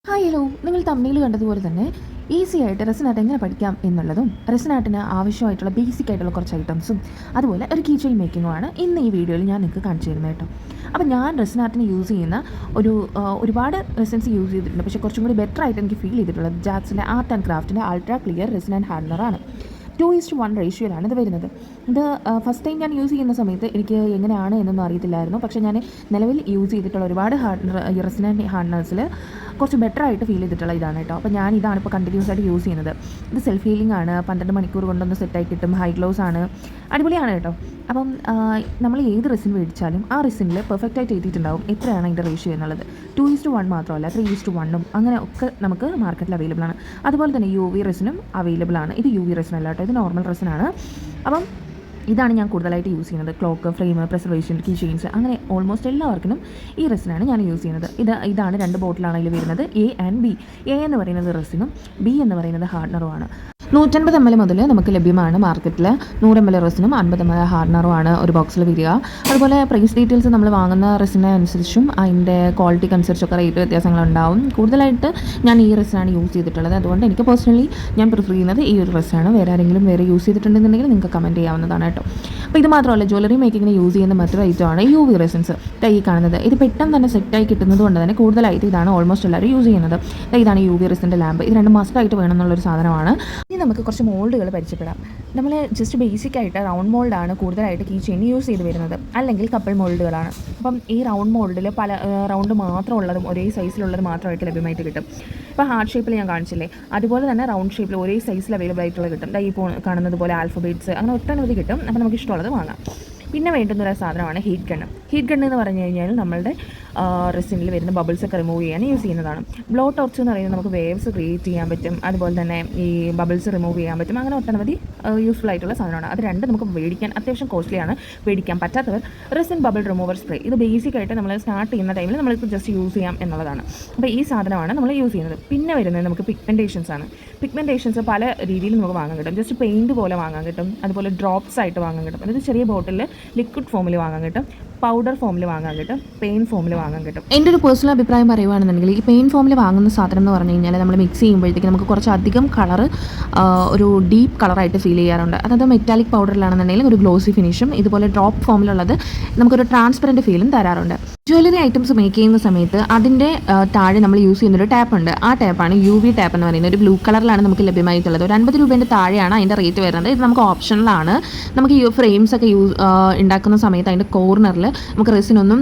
Hi hello, നിങ്ങൾ തമ്മിൽ കണ്ടതുപോലെ തന്നെ ഈസി ആയിട്ട് റെസിൻ ആർട്ട് എങ്ങനെ പഠിക്കാം എന്നുള്ളതും റെസിൻ ആർട്ടിന് ആവശ്യമായിട്ടുള്ള ബേസിക് ആയിട്ടുള്ള കുറച്ച് ഐറ്റംസും അതുപോലെ ഒരു കീ ചെയിൻ മേക്കിങ്ങുമാണ് ഇന്ന് ഈ വീഡിയോയിൽ ഞാൻ നിങ്ങൾക്ക് കാണിച്ചു തരുന്നത് കേട്ടോ. അപ്പോൾ ഞാൻ റെസിൻ ആർട്ടിന് യൂസ് ചെയ്യുന്ന ഒരുപാട് റെസിൻസ് യൂസ് ചെയ്തിട്ടുണ്ട്. പക്ഷേ കുറച്ചും കൂടി ബെറ്റർ ആയിട്ട് എനിക്ക് ഫീൽ ചെയ്തിട്ടുള്ളത് ജാക്സിൻ്റെ ആർട്ട് ആൻഡ് ക്രാഫ്റ്റിൻ്റെ അൾട്രാ ക്ലിയർ റെസിൻ ആൻഡ് ഹാർഡനറാണ്. 2:1 റേഷ്യോയിലാണ് ഇത് വരുന്നത്. ഇത് ഫസ്റ്റ് ടൈം ഞാൻ യൂസ് ചെയ്യുന്ന സമയത്ത് എനിക്ക് എങ്ങനെയാണ് എന്നൊന്നും അറിയത്തില്ലായിരുന്നു. പക്ഷേ ഞാൻ നിലവിൽ യൂസ് ചെയ്തിട്ടുള്ള ഒരുപാട് റെസിൻ ആൻഡ് ഹാർഡനേഴ്സിൽ കുറച്ച് ബെറ്റർ ആയിട്ട് ഫീൽ ചെയ്തിട്ടുള്ള ഇതാണ് കേട്ടോ. അപ്പോൾ ഞാൻ ഇതാണ് ഇപ്പോൾ കണ്ടിന്യൂസ് ആയിട്ട് യൂസ് ചെയ്യുന്നത്. ഇത് സെൽഫ് ഹീലിംഗ് ആണ്, 12 മണിക്കൂർ കൊണ്ടൊന്ന് സെറ്റായി കിട്ടും, ഹൈ ഗ്ലോസ് ആണ്, അടിപൊളിയാണ് കേട്ടോ. അപ്പം നമ്മൾ ഏത് റെസിൻ മേടിച്ചാലും ആ റെസിനിൽ പെർഫെക്റ്റ് ആയിട്ട് എഴുതിയിട്ടുണ്ടാവും എത്രയാണ് അതിൻ്റെ റേഷ്യോ എന്നുള്ളത്. 2:1 മാത്രമല്ല 3:1 അങ്ങനെ ഒക്കെ നമുക്ക് മാർക്കറ്റിൽ അവൈലബിൾ ആണ്. അതുപോലെ തന്നെ UV റെസിനും അവൈലബിൾ ആണ്. ഇത് UV റെസിൻ അല്ല കേട്ടോ, ഇത് നോർമൽ റെസിനാണ്. അപ്പം ഇതാണ് ഞാൻ കൂടുതലായിട്ട് യൂസ് ചെയ്യുന്നത്. Clock, frame, preservation, key chains, അങ്ങനെ ഓൾമോസ്റ്റ് എല്ലാവർക്കും ഈ റെസിനാണ് ഞാൻ യൂസ് ചെയ്യുന്നത്. ഇതാണ് 2 ബോട്ടിലാണ് ഇതിൽ വരുന്നത്. A and B. A എന്ന് പറയുന്നത് റെസിനും B എന്ന് പറയുന്നത് ഹാർഡനറുമാണ്. 150 ml മുതൽ നമുക്ക് ലഭ്യമാണ് മാർക്കറ്റിൽ. 100 ml റെസിനും 50 ml ഹാർഡനറുമാണ് ഒരു ബോക്സിൽ വരിക. അതുപോലെ പ്രൈസ് ഡീറ്റെയിൽസ് നമ്മൾ വാങ്ങുന്ന റെസിനെ അനുസരിച്ചും അതിൻ്റെ ക്വാളിറ്റിക്ക് അനുസരിച്ചൊക്കെ റേറ്റ് വ്യത്യാസങ്ങളുണ്ടാവും. കൂടുതലായിട്ട് ഞാൻ ഈ റെസിനാണ് യൂസ് ചെയ്തിട്ടുള്ളത്. അതുകൊണ്ട് എനിക്ക് പേഴ്സണലി ഞാൻ പ്രിഫർ ചെയ്യുന്നത് ഈ ഒരു റെസിനാണ്. വേറെ ആരെങ്കിലും വേറെ യൂസ് ചെയ്തിട്ടുണ്ടെന്നുണ്ടെങ്കിൽ നിങ്ങൾക്ക് കമൻറ്റ് ചെയ്യാവുന്നതാണ് കേട്ടോ. അപ്പോൾ ഇത് മാത്രമല്ല, ജ്വല്ലറി മേക്കിങ്ങിന് യൂസ് ചെയ്യുന്ന മറ്റൊരു ഐറ്റമാണ് UV റെസിൻസ്. ഈ കാണുന്നത് ഇത് പെട്ടെന്ന് തന്നെ സെറ്റായി കിട്ടുന്നത് കൊണ്ട് തന്നെ കൂടുതലായിട്ട് ഇതാണ് ഓൾമോസ്റ്റ് എല്ലാവരും യൂസ് ചെയ്യുന്നത്. ഇതാണ് UV റെസിൻ്റെ ലാമ്പ്. ഇത് 2 മസ്റ്റായിട്ട് വേണം എന്നുള്ളൊരു സാധനമാണ്. ഇനി നമുക്ക് കുറച്ച് മോൾഡുകൾ പരിചയപ്പെടാം. നമ്മൾ ജസ്റ്റ് ബേസിക് ആയിട്ട് റൗണ്ട് മോൾഡാണ് കൂടുതലായിട്ട് കീ ചെയിൻ യൂസ് ചെയ്ത് വരുന്നത്, അല്ലെങ്കിൽ കപ്പിൾ മോൾഡുകളാണ്. അപ്പം ഈ റൗണ്ട് മോൾഡിൽ പല റൗണ്ട് മാത്രമുള്ളതും ഒരേ സൈസിലുള്ളത് മാത്രമായിട്ട് ലഭ്യമായിട്ട് കിട്ടും. ഇപ്പോൾ ഹാർട്ട് ഷേപ്പിൽ ഞാൻ കാണിച്ചില്ലേ, അതുപോലെ തന്നെ റൗണ്ട് ഷേപ്പിൽ ഒരേ സൈസിൽ അവൈലബിൾ ആയിട്ടുള്ള കിട്ടും. ഈ കാണുന്നത് പോലെ ആൽഫബേറ്റ്സ് അങ്ങനെ ഒട്ടനവധി കിട്ടും. അപ്പോൾ നമുക്ക് ഇഷ്ടമുള്ളത് വാങ്ങാം. പിന്നെ വേണ്ടുന്നൊരു സാധനമാണ് ഹീറ്റ് ഗണ്ണ്. ഹീറ്റ് ഗണ്ണ് എന്ന് പറഞ്ഞു കഴിഞ്ഞാൽ നമ്മളുടെ റെസിനിൽ വരുന്ന ബബിൾസൊക്കെ റിമൂവ് ചെയ്യാൻ യൂസ് ചെയ്യുന്നതാണ്. ബ്ലോ ടോർച്ച് എന്ന് പറയുന്നത് നമുക്ക് വേവ്സ് ക്രിയേറ്റ് ചെയ്യാൻ പറ്റും, അതുപോലെ തന്നെ ഈ ബബിൾസ് റിമൂവ് ചെയ്യാൻ പറ്റും. അങ്ങനെ ഒട്ടനവധി യൂസ്ഫുൾ ആയിട്ടുള്ള സാധനമാണ്. അത് രണ്ട് നമുക്ക് മേടിക്കാൻ അത്യാവശ്യം കോസ്റ്റ്ലിയാണ്. മേടിക്കാൻ പറ്റാത്തവർ റെസിൻ ബബിൾ റിമൂവർ സ്പ്രേ. ഇത് ബേസിക് ആയിട്ട് നമ്മൾ സ്റ്റാർട്ട് ചെയ്യുന്ന ടൈമിൽ നമ്മൾക്ക് ജസ്റ്റ് യൂസ് ചെയ്യാം എന്നുള്ളതാണ്. അപ്പോൾ ഈ സാധനമാണ് നമ്മൾ യൂസ് ചെയ്യുന്നത്. പിന്നെ വരുന്നത് നമുക്ക് പിഗ്മെൻറ്റേഷൻസ് ആണ്. പിഗ്മെൻറ്റേഷൻസ് പല രീതിയിൽ നമുക്ക് വാങ്ങാൻ കിട്ടും. ജസ്റ്റ് പെയിൻറ്റ് പോലെ വാങ്ങാൻ കിട്ടും, അതുപോലെ ഡ്രോപ്സ് ആയിട്ട് വാങ്ങാൻ കിട്ടും. അതായത് ചെറിയ ബോട്ടിൽ ലിക്വിഡ് ഫോമിൽ വാങ്ങാൻ കിട്ടും, പൗഡർ ഫോമിൽ വാങ്ങാൻ കിട്ടും, പെയിൻ ഫോമിൽ വാങ്ങാൻ കിട്ടും. എൻ്റെ ഒരു പേഴ്സണൽ അഭിപ്രായം പറയുകയാണെന്നുണ്ടെങ്കിൽ ഈ പെയിൻ ഫോമിൽ വാങ്ങുന്ന സാധനം എന്ന് പറഞ്ഞു കഴിഞ്ഞാൽ നമ്മൾ മിക്സ് ചെയ്യുമ്പോഴത്തേക്ക് നമുക്ക് കുറച്ചധികം കളർ ഒരു ഡീപ്പ് കളറായിട്ട് ഫീൽ ചെയ്യാറുണ്ട്. അതായത് മെറ്റാലിക് പൗഡറിലാണെന്നുണ്ടെങ്കിൽ ഒരു ഗ്ലോസി ഫിനിഷും, ഇതുപോലെ ഡ്രോപ്പ് ഫോമിലുള്ളത് നമുക്കൊരു ട്രാൻസ്പെറൻറ്റ് ഫീലും തരാറുണ്ട്. ജ്വല്ലറി ഐറ്റംസ് മേക്ക് ചെയ്യുന്ന സമയത്ത് അതിൻ്റെ താഴെ നമ്മൾ യൂസ് ചെയ്യുന്നൊരു ടാപ്പ് ഉണ്ട്. ആ ടാപ്പാണ് UV ടാപ്പ് എന്ന് പറയുന്നത്. ഒരു ബ്ലൂ കളറിലാണ് നമുക്ക് ലഭ്യമായിട്ടുള്ളത്. ഒരു 50 രൂപേൻ്റെ താഴെയാണ് അതിൻ്റെ റേറ്റ് വരുന്നത്. ഇത് നമുക്ക് ഓപ്ഷണലാണ്. നമുക്ക് ഈ ഫ്രെയിംസ് ഒക്കെ ഉണ്ടാക്കുന്ന സമയത്ത് അതിൻ്റെ കോർണറിൽ നമുക്ക് റെസിനൊന്നും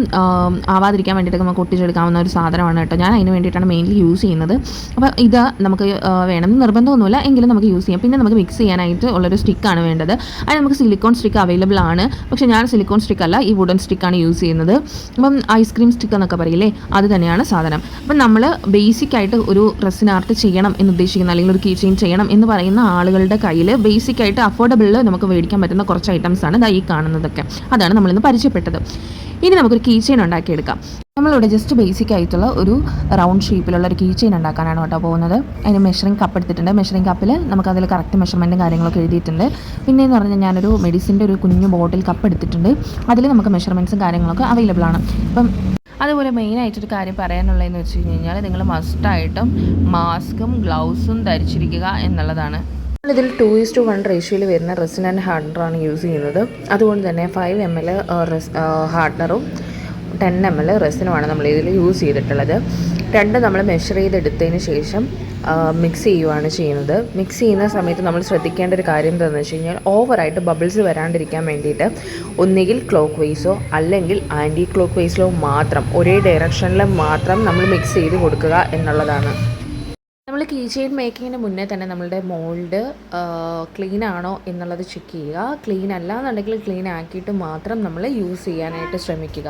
ആവാതിരിക്കാൻ വേണ്ടിയിട്ട് നമുക്ക് ഒട്ടിച്ചെടുക്കാവുന്ന ഒരു സാധനമാണ് കേട്ടോ. ഞാൻ അതിന് വേണ്ടിയിട്ടാണ് മെയിൻലി യൂസ് ചെയ്യുന്നത്. അപ്പോൾ ഇത് നമുക്ക് വേണമെന്ന് നിർബന്ധമൊന്നുമില്ല, എങ്കിലും നമുക്ക് യൂസ് ചെയ്യാം. പിന്നെ നമുക്ക് മിക്സ് ചെയ്യാനായിട്ട് ഉള്ളൊരു സ്റ്റിക്കാണ് വേണ്ടത്. അതിന് നമുക്ക് സിലിക്കോൺ സ്റ്റിക്ക് അവൈലബിൾ ആണ്. പക്ഷേ ഞാൻ സിലിക്കോൺ സ്റ്റിക്ക് അല്ല, ഈ വുഡൻ സ്റ്റിക്കാണ് യൂസ് ചെയ്യുന്നത്. അപ്പം ഐസ്ക്രീം സ്റ്റിക്ക് എന്നൊക്കെ പറയില്ലേ, അത് തന്നെയാണ് സാധനം. അപ്പം നമ്മൾ ബേസിക് ആയിട്ട് ഒരു റെസിൻ ആർട്ട് ചെയ്യണം എന്ന് ഉദ്ദേശിക്കുന്ന, അല്ലെങ്കിൽ ഒരു കീ ചെയിൻ ചെയ്യണം എന്ന് പറയുന്ന ആളുകളുടെ കയ്യിൽ ബേസിക് ആയിട്ട് അഫോർഡബിളിൽ നമുക്ക് മേടിക്കാൻ പറ്റുന്ന കുറച്ച് ഐറ്റംസാണ് ഈ കാണുന്നതൊക്കെ. അതാണ് നമ്മളിന്ന് പരിചയപ്പെട്ടത്. ഇനി നമുക്കൊരു കീ ചെയിൻ ഉണ്ടാക്കിയെടുക്കാം. നമ്മളിവിടെ ജസ്റ്റ് ബേസിക് ആയിട്ടുള്ള ഒരു റൗണ്ട് ഷേപ്പിലുള്ള ഒരു കീ ചെയിൻ ഉണ്ടാക്കാനാണ് കേട്ടോ പോകുന്നത്. അതിന് മെഷറിംഗ് കപ്പ് എടുത്തിട്ടുണ്ട്. മെഷറിംഗ് കപ്പിൽ നമുക്കതിൽ കറക്റ്റ് മെഷർമെൻറ്റും കാര്യങ്ങളൊക്കെ എഴുതിയിട്ടുണ്ട്. പിന്നെ എന്ന് പറഞ്ഞാൽ ഞാനൊരു മെഡിസിൻ്റെ ഒരു കുഞ്ഞു ബോട്ടിൽ കപ്പ് എടുത്തിട്ടുണ്ട്. അതിൽ നമുക്ക് മെഷർമെൻറ്റ്സും കാര്യങ്ങളൊക്കെ അവൈലബിൾ ആണ്. അപ്പം അതുപോലെ മെയിനായിട്ടൊരു കാര്യം പറയാനുള്ളതെന്ന് വെച്ച് കഴിഞ്ഞാൽ നിങ്ങൾ മസ്റ്റായിട്ടും മാസ്കും ഗ്ലൗസും ധരിച്ചിരിക്കുക എന്നുള്ളതാണ്. ഇതിൽ 2:1 റേഷ്യോയിൽ വരുന്ന റെസിൻ ആൻഡ് ഹാർഡനറാണ് യൂസ് ചെയ്യുന്നത്. അതുകൊണ്ട് തന്നെ 5 ml ഹാർഡനറും 10 ml റെസിനുമാണ് നമ്മൾ ഇതിൽ യൂസ് ചെയ്തിട്ടുള്ളത്. രണ്ട് നമ്മൾ മെഷർ ചെയ്തെടുത്തതിന് ശേഷം മിക്സ് ചെയ്യുകയാണ് ചെയ്യുന്നത്. മിക്സ് ചെയ്യുന്ന സമയത്ത് നമ്മൾ ശ്രദ്ധിക്കേണ്ട ഒരു കാര്യം എന്താണെന്ന് വെച്ച് കഴിഞ്ഞാൽ ഓവറായിട്ട് ബബിൾസ് വരാണ്ടിരിക്കാൻ വേണ്ടിയിട്ട് ഒന്നുകിൽ ക്ലോക്ക് വൈസോ അല്ലെങ്കിൽ ആൻറ്റി ക്ലോക്ക് വൈസിലോ മാത്രം, ഒരേ ഡയറക്ഷനിൽ മാത്രം നമ്മൾ മിക്സ് ചെയ്ത് കൊടുക്കുക എന്നുള്ളതാണ്. നമ്മൾ കീ ചെയിൻ മേക്കിങ്ങിന് മുന്നേ തന്നെ നമ്മളുടെ മോൾഡ് ക്ലീൻ ആണോ എന്നുള്ളത് ചെക്ക് ചെയ്യുക. ക്ലീൻ അല്ല എന്നുണ്ടെങ്കിൽ ക്ലീൻ ആക്കിയിട്ട് മാത്രം നമ്മൾ യൂസ് ചെയ്യാനായിട്ട് ശ്രമിക്കുക.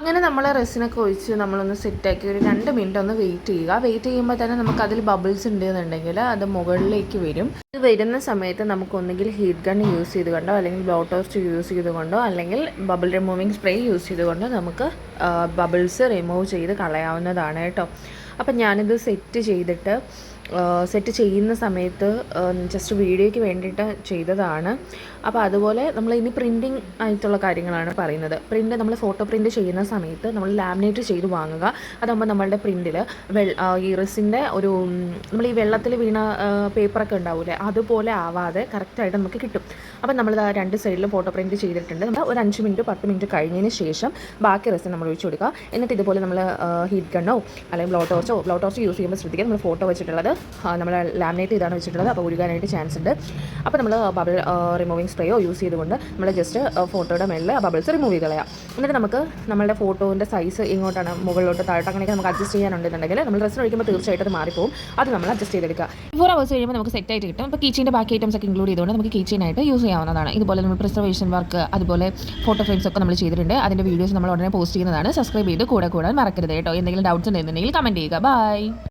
അങ്ങനെ നമ്മൾ റെസിനൊക്കെ ഒഴിച്ച് നമ്മളൊന്ന് സെറ്റാക്കി ഒരു 2 മിനിറ്റ് ഒന്ന് വെയിറ്റ് ചെയ്യുക. വെയിറ്റ് ചെയ്യുമ്പോൾ തന്നെ നമുക്ക് അതിൽ ബബിൾസ് ഉണ്ടെന്നുണ്ടെങ്കിൽ അത് മുകളിലേക്ക് വരും. ഇത് വരുന്ന സമയത്ത് നമുക്ക് ഒന്നുകിൽ ഹീറ്റ് ഗൺ യൂസ് ചെയ്തുകൊണ്ടോ, അല്ലെങ്കിൽ ബ്ലോ ടോർച്ച് യൂസ് ചെയ്തുകൊണ്ടോ, അല്ലെങ്കിൽ ബബിൾ റിമൂവിങ് സ്പ്രേ യൂസ് ചെയ്തുകൊണ്ടോ നമുക്ക് ബബിൾസ് റിമൂവ് ചെയ്ത് കളയാവുന്നതാണ് കേട്ടോ. അപ്പം ഞാനിത് സെറ്റ് ചെയ്തിട്ട് സെറ്റ് ചെയ്യുന്ന സമയത്ത് ജസ്റ്റ് വീഡിയോയ്ക്ക് വേണ്ടിയിട്ട് ചെയ്തതാണ്. അപ്പോൾ അതുപോലെ നമ്മൾ ഇനി പ്രിൻറ്റിങ് ആയിട്ടുള്ള കാര്യങ്ങളാണ് പറയുന്നത്. പ്രിൻ്റ് നമ്മൾ ഫോട്ടോ പ്രിൻ്റ് ചെയ്യുന്ന സമയത്ത് നമ്മൾ ലാമിനേറ്റ് ചെയ്ത് വാങ്ങുക. അതാകുമ്പോൾ നമ്മളുടെ പ്രിൻറ്റിൽ ഈ റെസിൻ്റെ ഒരു നമ്മൾ ഈ വെള്ളത്തിൽ വീണ പേപ്പറൊക്കെ ഉണ്ടാവില്ലേ, അതുപോലെ ആവാതെ കറക്റ്റായിട്ട് നമുക്ക് കിട്ടും. അപ്പം നമ്മൾ ആ 2 സൈഡിലും ഫോട്ടോ പ്രിൻറ്റ് ചെയ്തിട്ടുണ്ട്. നമ്മൾ ഒരു 5 മിനിറ്റ് 10 മിനിറ്റ് കഴിഞ്ഞതിന് ശേഷം ബാക്കി റെസിൻ നമ്മൾ ഒഴിച്ചു കൊടുക്കുക. എന്നിട്ട് ഇതുപോലെ നമ്മൾ ഹീറ്റ് ഗണ്ണോ അല്ലെങ്കിൽ ബ്ലോ ടോർച്ചോ യൂസ് ചെയ്യുമ്പോൾ ശ്രദ്ധിക്കുക. നമ്മൾ ഫോട്ടോ വെച്ചിട്ടുള്ളത് നമ്മൾ ലാമിനേറ്റ് ചെയ്താണ് വെച്ചിട്ടുള്ളത്. അപ്പോൾ ഉരുകാനായിട്ട് ചാൻസ് ഉണ്ട്. അപ്പോൾ നമ്മൾ ബബിൾ റിമൂവിങ് സ്പ്രേയോ യൂസ് ചെയ്തുകൊണ്ട് നമ്മൾ ജസ്റ്റ് ഫോട്ടോയുടെ മേളിൽ ബബിൾസ് റിമൂവ് ചെയ്ത് കളയാം. എന്നിട്ട് നമുക്ക് നമ്മളുടെ ഫോട്ടോൻ്റെ സൈസ് ഇങ്ങോട്ടാണ് മുകളിലോട്ട് താഴോട്ട് അങ്ങനെയൊക്കെ നമുക്ക് അഡ്ജസ്റ്റ് ചെയ്യാനുണ്ടെന്നുണ്ടെങ്കിൽ നമ്മൾ റെസിൻ ഒഴിക്കുമ്പോൾ തീർച്ചയായിട്ടും അത് മാറിപ്പോകും. അത് നമ്മൾ അഡ്ജസ്റ്റ് ചെയ്തെടുക്കുക. 4 hours കഴിയുമ്പോൾ നമുക്ക് സെറ്റ് ആയിട്ട് കിട്ടും. അപ്പോൾ കീച്ചേൻ്റെ ബാക്കി ഐറ്റംസ് ഒക്കെ ഇൻക്ലൂഡ് ചെയ്തുകൊണ്ട് നമുക്ക് കീച്ചേനായിട്ട് യൂസ് ചെയ്യാവുന്നതാണ്. ഇതുപോലെ നമ്മൾ പ്രിസർവേഷൻ വർക്ക് അതുപോലെ ഫോട്ടോ ഫ്രെയിംസ് ഒക്കെ നമ്മൾ ചെയ്തിട്ടുണ്ട്. അതിൻ്റെ വീഡിയോസ് നമ്മൾ ഉടനെ പോസ്റ്റ് ചെയ്യുന്നതാണ്. സബ്സ്ക്രൈബ് ചെയ്ത് കൂടെ കൂടാൻ മറക്കരുത് കേട്ടോ. എന്തെങ്കിലും ഡൗട്ട്സ് ഉണ്ടെന്നുണ്ടെങ്കിൽ കമൻറ്റ് ചെയ്യുക. ബൈ.